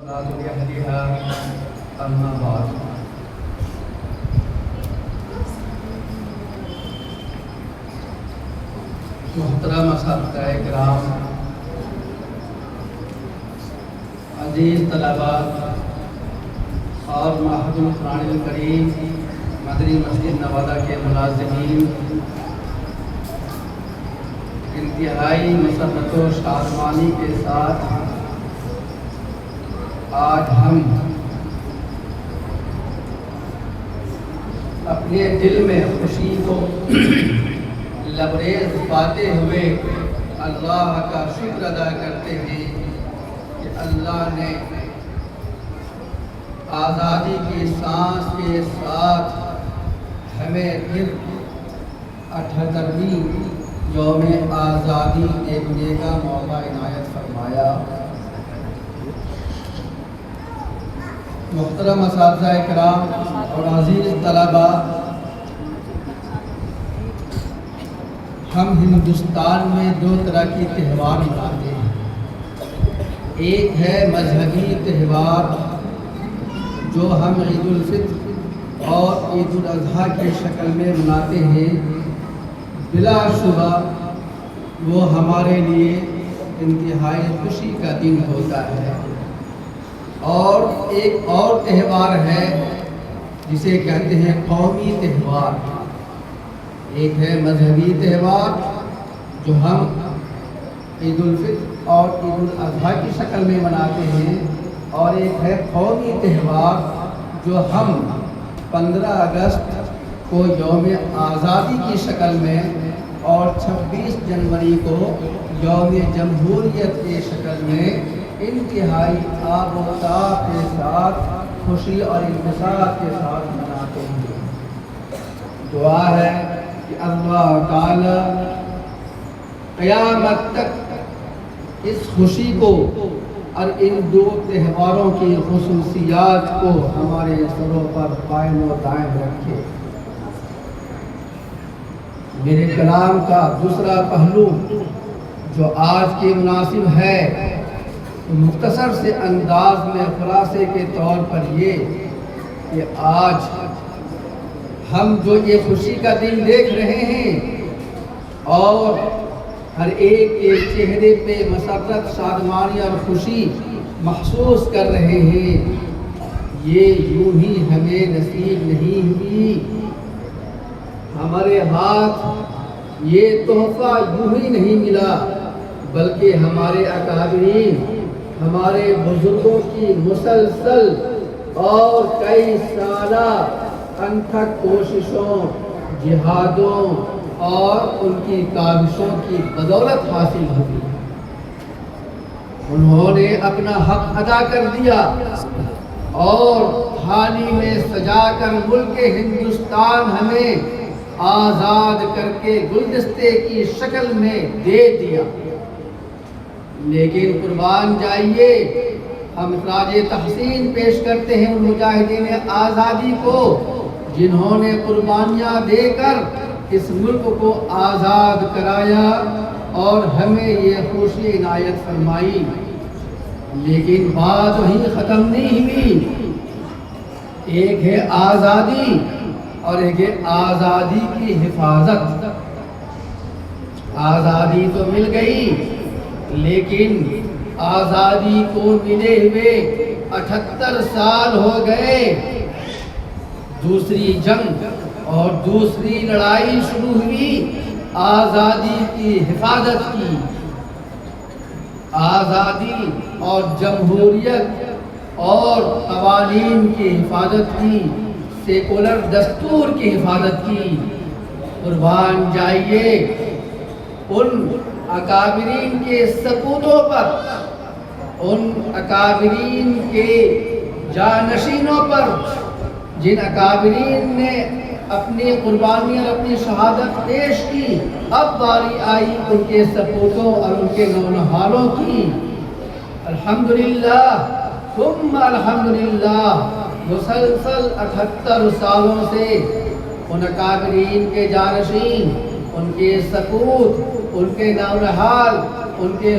اما بعد محترم اساتذہ کرام، عزیز طلباء اور معہد القرآن الکریم مدنی مسجد نوادہ کے ملازمین، انتہائی مسرت و شادمانی کے ساتھ آج ہم اپنے دل میں خوشی کو لبریز پاتے ہوئے اللہ کا شکر ادا کرتے ہیں کہ اللہ نے آزادی کی سانس کے ساتھ ہمیں پھر 78ویں یوم آزادی دیکھنے کا موقع عنایت فرمایا۔ محترم اساتذہ کرام اور عزیز طلباء، ہم ہندوستان میں دو طرح کے تہوار مناتے ہیں۔ ایک ہے مذہبی تہوار جو ہم عید الفطر اور عید الاضحیٰ کی شکل میں مناتے ہیں۔ بلا شبہ وہ ہمارے لیے انتہائی خوشی کا دن ہوتا ہے۔ اور ایک اور تہوار ہے جسے کہتے ہیں قومی تہوار۔ ایک ہے مذہبی تہوار جو ہم عید الفطر اور عید الاضحیٰ کی شکل میں مناتے ہیں، اور ایک ہے قومی تہوار جو ہم 15 اگست کو یوم آزادی کی شکل میں اور 26 جنوری کو یوم جمہوریت کی شکل میں انتہائی آب و تاب کے ساتھ خوشی اور انبساط کے ساتھ مناتے ہیں۔ دعا ہے کہ اللہ تعالی قیامت تک اس خوشی کو اور ان دو تہواروں کی خصوصیات کو ہمارے سروں پر قائم و دائم رکھے۔ میرے کلام کا دوسرا پہلو جو آج کے مناسب ہے، مختصر سے انداز میں خلاصے کے طور پر یہ کہ آج ہم جو یہ خوشی کا دن دیکھ رہے ہیں اور ہر ایک کے چہرے پہ مسرت، شادمانی اور خوشی محسوس کر رہے ہیں، یہ یوں ہی ہمیں نصیب نہیں ہوئی۔ ہمارے ہاتھ یہ تحفہ یوں ہی نہیں ملا، بلکہ ہمارے اکابرین، ہمارے بزرگوں کی مسلسل اور کئی سالہ انتھک کوششوں، جہادوں اور ان کی کاوشوں کی بدولت حاصل ہوئی۔ انہوں نے اپنا حق ادا کر دیا اور تھالی میں سجا کر ملک ہندوستان ہمیں آزاد کر کے گلدستے کی شکل میں دے دیا۔ لیکن قربان جائیے، ہم خراج تحسین پیش کرتے ہیں ان مجاہدین آزادی کو جنہوں نے قربانیاں دے کر اس ملک کو آزاد کرایا اور ہمیں یہ خوشی عنایت فرمائی۔ لیکن بات وہیں ختم نہیں ہوئی۔ ایک ہے آزادی اور ایک ہے آزادی کی حفاظت۔ آزادی تو مل گئی، لیکن آزادی کو ملے ہوئے 78 سال ہو گئے۔ دوسری جنگ اور دوسری لڑائی شروع ہوئی آزادی کی حفاظت کی۔ آزادی اور جمہوریت اور قوانین کی حفاظت کی، سیکولر دستور کی حفاظت کی۔ قربان جائیے ان اکابرین کے سپوتوں پر، ان اکابرین کے جانشینوں پر، جن اکابرین نے اپنی قربانی اور اپنی شہادت پیش کی۔ اب باری آئی ان کے سپوتوں اور ان کے نونہالوں کی۔ الحمدللہ ثم الحمدللہ، مسلسل 78 سالوں سے ان اکابرین کے جانشین، ان کے سپوت، ان کے نونہال، ان کے